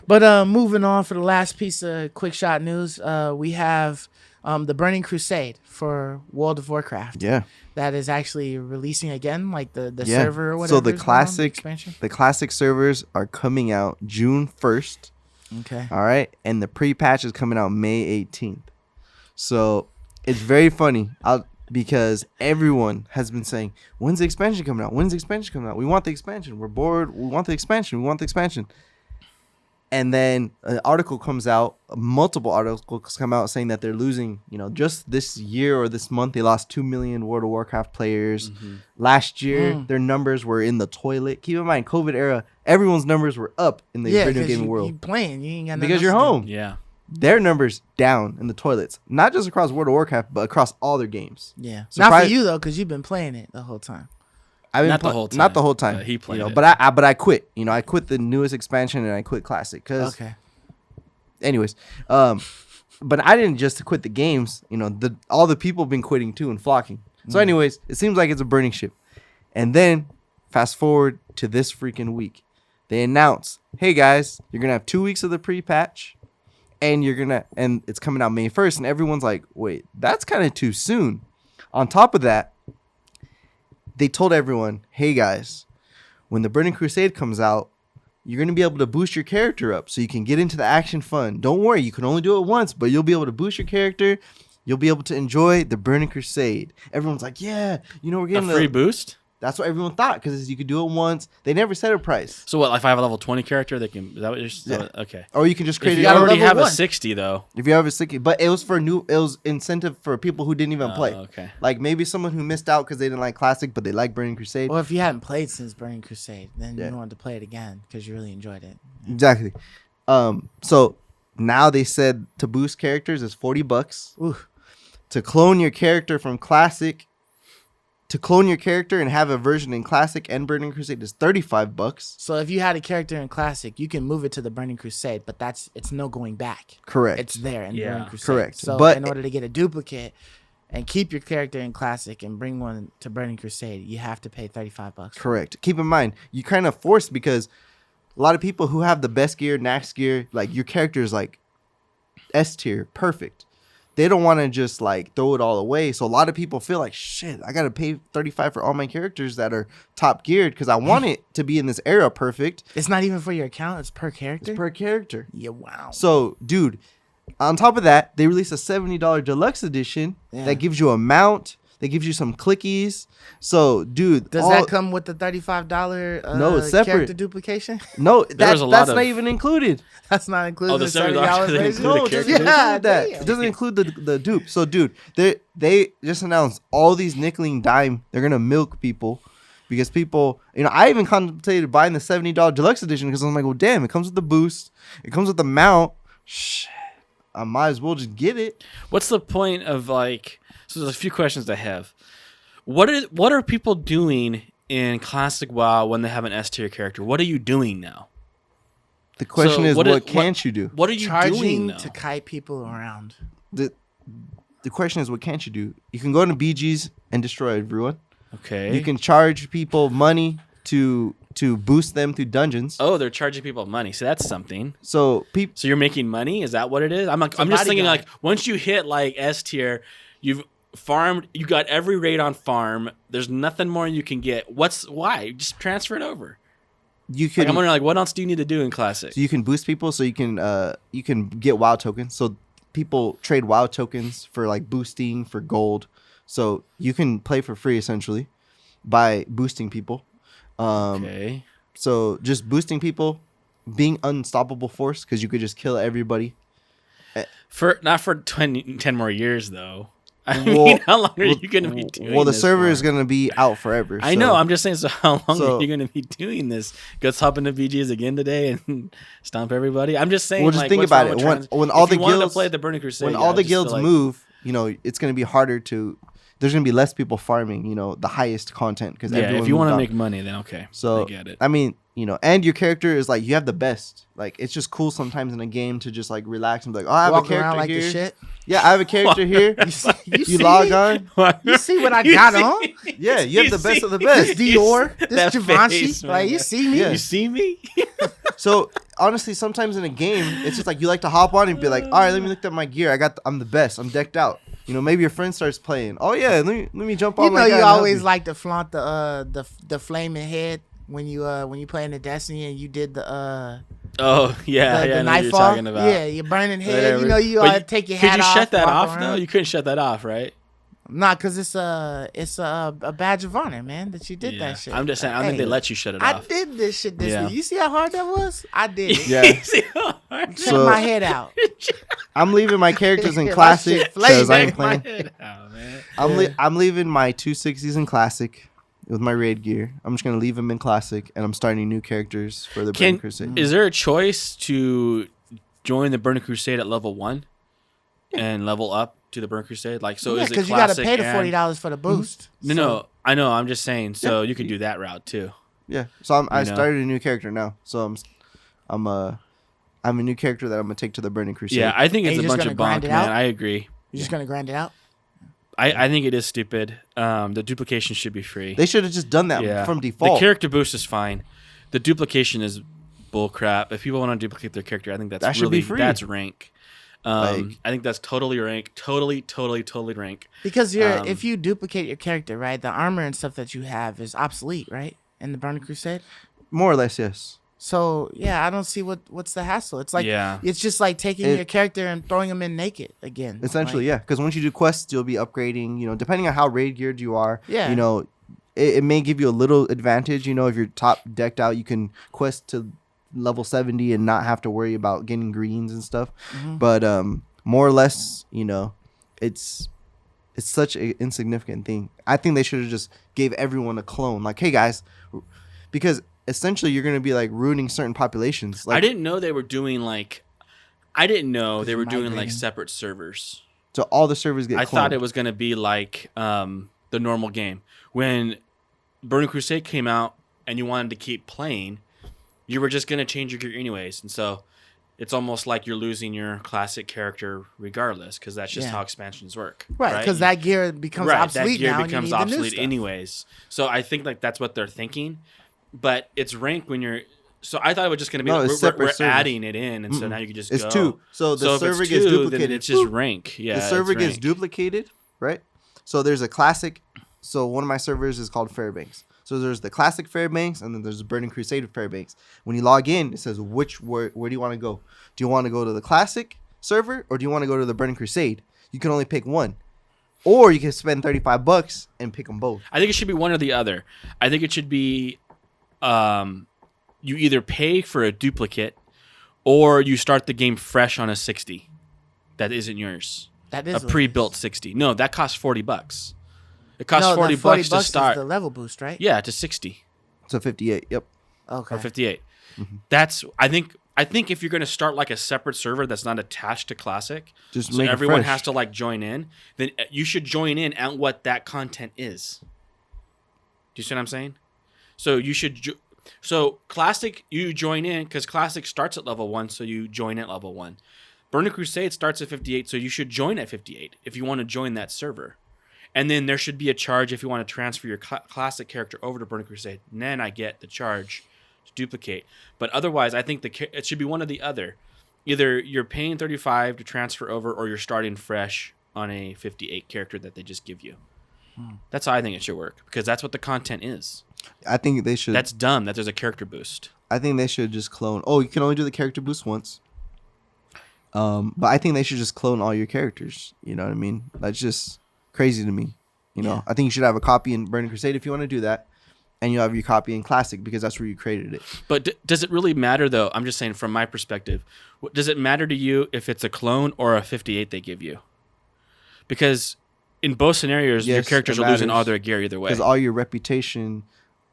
But moving on for the last piece of quick shot news, we have the Burning Crusade for World of Warcraft. Yeah. That is actually releasing again, like the server or whatever. So the classic servers are coming out June 1st. Okay. All right. And the pre-patch is coming out May 18th. So it's very funny because everyone has been saying, when's the expansion coming out? When's the expansion coming out? We want the expansion. We're bored. We want the expansion. We want the expansion. And then an article comes out, multiple articles come out saying that they're losing, just this year or this month, they lost 2 million World of Warcraft players. Mm-hmm. Last year, their numbers were in the toilet. Keep in mind, COVID era, everyone's numbers were up in the video gaming world. You playing, you ain't got because you're home. Yeah. Their numbers down in the toilets, not just across World of Warcraft, but across all their games. Yeah. Not for you, though, because you've been playing it the whole time. Not the whole time. He played it. But I quit. I quit the newest expansion and I quit Classic. Okay. Anyways, but I didn't just quit the games. All the people have been quitting too and flocking. So, anyways, it seems like it's a burning ship. And then fast forward to this freaking week, they announce, "Hey guys, you're gonna have 2 weeks of the pre-patch, and and it's coming out May 1st." And everyone's like, "Wait, that's kind of too soon." On top of that, they told everyone, "Hey guys, when the Burning Crusade comes out, you're going to be able to boost your character up so you can get into the action fun. Don't worry, you can only do it once, but you'll be able to boost your character. You'll be able to enjoy the Burning Crusade." Everyone's like, "Yeah, we're getting a free boost?" That's what everyone thought because you could do it once. They never set a price. So what? Like if I have a level 20 character, they can. Is that what you're saying? Yeah. Okay. Or you can just create. If you already have a 60 though. If you have a 60, but it was incentive for people who didn't even play. Okay. Like maybe someone who missed out because they didn't like Classic, but they like Burning Crusade. Or if you hadn't played since Burning Crusade, then you wanted to play it again because you really enjoyed it. Exactly. So now they said to boost characters is $40. Ooh. To clone your character from Classic. To clone your character and have a version in Classic and Burning Crusade is $35. So if you had a character in Classic, you can move it to the Burning Crusade, but it's no going back. Correct. It's there in Burning Crusade. Correct. So but in order to get a duplicate and keep your character in Classic and bring one to Burning Crusade, you have to pay $35. Correct. Keep in mind, you kind of forced because a lot of people who have the best gear, max gear, like your character is like S tier, perfect. They don't want to just like throw it all away. So a lot of people feel like, shit, I got to pay $35 for all my characters that are top geared because I want it to be in this era perfect. It's not even for your account. It's per character? It's per character. Yeah, wow. So, dude, on top of that, they released a $70 deluxe edition that gives you a mount. That gives you some clickies. So, dude. Does that come with the $35 no, it's separate. character duplication? No, that's not even included. That's not included in the $70. No, it doesn't include that. It doesn't include the dupe. So, dude, they just announced all these nickel and dime. They're going to milk people because people, I even contemplated buying the $70 deluxe edition because I'm like, well, damn, it comes with the boost. It comes with the mount. Shit, I might as well just get it. What's the point of like... So there's a few questions I have. What are people doing in Classic WoW when they have an S tier character? What are you doing now? The question is, what can't you do? What are you doing now? To kite people around? The question is, what can't you do? You can go into BGs and destroy everyone. Okay. You can charge people money to boost them through dungeons. Oh, they're charging people money. So that's something. So you're making money? Is that what it is? I'm just thinking like once you hit like S tier, you've farmed, you got every raid on farm. There's nothing more you can get. Why? Just transfer it over. You can. I'm wondering, like, what else do you need to do in Classic? So you can boost people. So you can get WoW tokens. So people trade WoW tokens for like boosting for gold. So you can play for free essentially by boosting people. Okay. So just boosting people, being unstoppable force because you could just kill everybody. Not for 10 more years though. I mean, how long are you going to be doing this? Well, the server is going to be out forever. I know. I'm just saying, so how long are you going to be doing this? Go hop into BGs again today and stomp everybody? I'm just saying, well, just think about it. When all the guilds play the Burning Crusade, when all the guilds move, it's going to be harder to. There's going to be less people farming, the highest content because if you want to make money, then okay. So I get it. I mean, and your character is like you have the best. Like it's just cool sometimes in a game to just like relax and be like, oh, I have a character here. Yeah, I have a character here. You log on. You see what I got on? Yeah, you have the best of the best. This Dior, this That Givenchy. face, man. Like, you see me? Yeah. You see me? So honestly, sometimes in a game, it's just like you like to hop on and be like, all right, let me look at my gear. I'm the best. I'm decked out. You know, maybe your friend starts playing. Oh yeah, let me jump on. You know, my guy you and help always you. like to flaunt the flaming head when you play in the Destiny and you did the Oh yeah, the I know what you're nightfall. talking about. Yeah, your burning head. Whatever. You know, you But take your hat could you off. shut that walk off around. though? You couldn't shut that off, right? Nah, cause it's a badge of honor, man, that you did that shit. I'm just saying. I don't think Hey, they let you shut it I off. did this shit this Yeah. week. You see how hard that was? I did it. Yeah. See how hard- Check So- my head out. I'm leaving my characters in My classic shit because I flaming. ain't My playing. head out, man. I'm leaving my 260s in classic with my raid gear. I'm just gonna leave them in classic, and I'm starting new characters for the Burning Crusade. Is there a choice to join the Burning Crusade at level 1 and level up to the Burning Crusade? Like, so Yeah, is it because you got to classic pay the and- $40 for the boost. No, I know. I'm just saying. So you could do that route too. Yeah, so I You know? started a new character now. So I'm a new character that I'm gonna take to the Burning Crusade. Yeah, I think And it's a you're just bunch gonna of grind bonk, it man. out? I agree. You're just gonna grind it out. I think it is stupid. The duplication should be free. They should have just done that from default. The character boost is fine. The duplication is bull crap. If people want to duplicate their character, I think That that's should be really free. that's rank. Like- I think that's totally rank. Totally rank. Because if you duplicate your character, right, the armor and stuff that you have is obsolete, right, in the Burning Crusade. More or less, yes. So yeah, I don't see what's the hassle. It's like Yeah. it's just like taking your character and throwing him in naked again. Essentially, Like, yeah. Because once you do quests, you'll be upgrading. You know, depending on how raid geared you are. Yeah. You know, it may give you a little advantage. You know, if you're top decked out, you can quest to level 70 and not have to worry about getting greens and stuff. Mm-hmm. But more or less, you know, it's such an insignificant thing. I think they should have just gave everyone a clone. Like, hey guys, because essentially you're gonna be like ruining certain populations. Like, I didn't know they were doing like. I didn't know they were doing like migrating. separate servers. so all the servers get. I cloned. thought it was gonna be like the normal game. When Burning Crusade came out and you wanted to keep playing, you were just gonna change your gear anyways, and so it's almost like you're losing your classic character regardless, because that's just Yeah. how expansions work. right, because that gear becomes obsolete that gear now. becomes and you need the new obsolete stuff. anyways. So I think like that's what they're thinking, but it's ranked when you're. So I thought it was just gonna be No, like, it's we're separate servers. adding it in, and so now you can just It's go. two. So the if server it's gets two, then duplicated. it's just Boop. rank. Yeah, The server it's gets rank. duplicated, right? So there's a classic. So one of my servers is called Fairbanks. So there's the classic Fairbanks, and then there's the Burning Crusade Fairbanks. When you log in, it says where do you want to go? Do you want to go to the classic server or do you want to go to the Burning Crusade? You can only pick one, or you can spend $35 and pick them both. I think it should be one or the other. I think it should be, you either pay for a duplicate, or you start the game fresh on a 60. That isn't yours. That A is what it pre-built is. 60. No, that costs $40. It costs No, the 40 bucks to is start. the level boost, right? Yeah, to 60 So 58. Yep. Okay. or 58. Mm-hmm. That's I think if you're gonna start like a separate server that's not attached to Classic, Just so make it everyone fresh. has to like join in, then you should join in at what that content is. Do you see what I'm saying? So you should. So Classic, you join in because Classic starts at level 1, so you join at level 1. Burning Crusade starts at 58, so you should join at 58 if you want to join that server. And then there should be a charge if you want to transfer your Classic character over to Burning Crusade. And then I get the charge to duplicate. But otherwise, I think it should be one or the other. Either you're paying $35 to transfer over, or you're starting fresh on a 58 character that they just give you. That's how I think it should work, because that's what the content is. I think they should. That's dumb that there's a character boost. I think they should just clone. Oh, you can only do the character boost once. But I think they should just clone all your characters. You know what I mean? That's just crazy to me. You know, I think you should have a copy in Burning Crusade if you want to do that, and you have your copy in Classic because that's where you created it. But does it really matter, though? I'm just saying from my perspective. Does it matter to you if it's a clone or a 58 they give you? Because in both scenarios, your Yes, characters it are losing matters. all their gear either way. Because all your reputation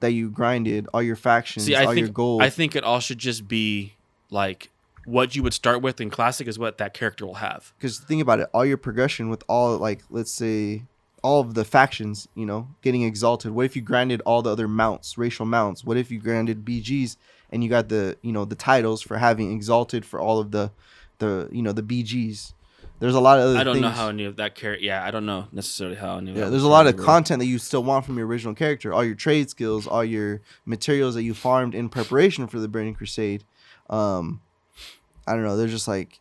that you grinded, all your factions, See, all your gold. I think it all should just be like what you would start with in Classic is what that character will have. Because think about it, all your progression with all, like, let's say, all of the factions, you know, getting exalted. What if you grinded all the other mounts, racial mounts? What if you grinded BGs and you got the, you know, the titles for having exalted for all of the BGs? There's a lot of other I don't things. know how any of that character. Yeah, I don't know necessarily how any of that. Yeah, there's a lot of content that you still want from your original character. All your trade skills, all your materials that you farmed in preparation for the Burning Crusade. I don't know. They're just like,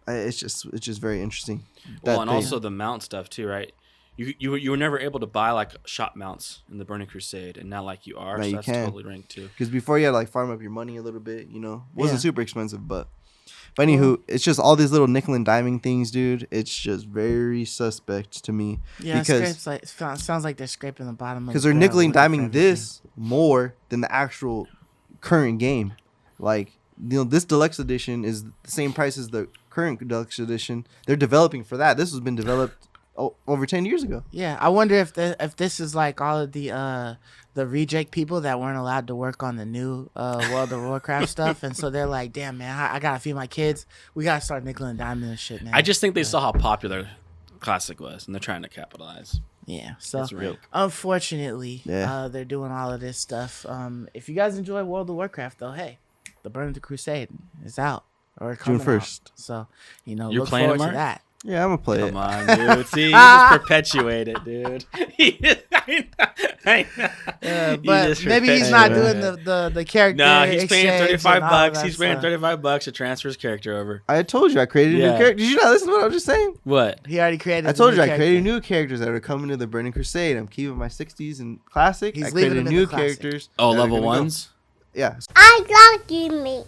it's just very interesting. Well, and also the mount stuff too, right? You were never able to buy like shop mounts in the Burning Crusade, and now like you are. Now so you that's can. totally ranked too. Because before you had to like farm up your money a little bit, you know, wasn't super expensive, but anywho, it's just all these little nickel and diming things, dude. It's just very suspect to me. Yeah, because sounds like they're scraping the bottom. Because they're nickel and diming this more than the actual current game. Like, you know, this deluxe edition is the same price as the current deluxe edition. They're developing for that. This has been developed over 10 years ago. Yeah, I wonder if this is like all of the reject people that weren't allowed to work on the new World of Warcraft stuff, and so they're like, damn man, I gotta feed my kids. We gotta start nickel and diming this shit now. I just think they saw how popular Classic was, and they're trying to capitalize. Yeah, so real. Unfortunately, they're doing all of this stuff. If you guys enjoy World of Warcraft, though, hey, the Burning Crusade is out or coming June 1st. out. So you're You're look playing forward it, to that. Yeah, I'm gonna play it. Come on, dude. See, you just perpetuate it, dude. But maybe he's not doing the character. No, he's paying $35. He's paying paying $35 to transfer his character over. I told you I created a new character. Did you not listen to what I was just saying? What? He already created. I told you I created new characters that are coming to the Burning Crusade. I'm keeping my 60s and classic. He's I created leaving them in new the classic. characters. Oh, that are level gonna go. ones? Yeah. I love you, me.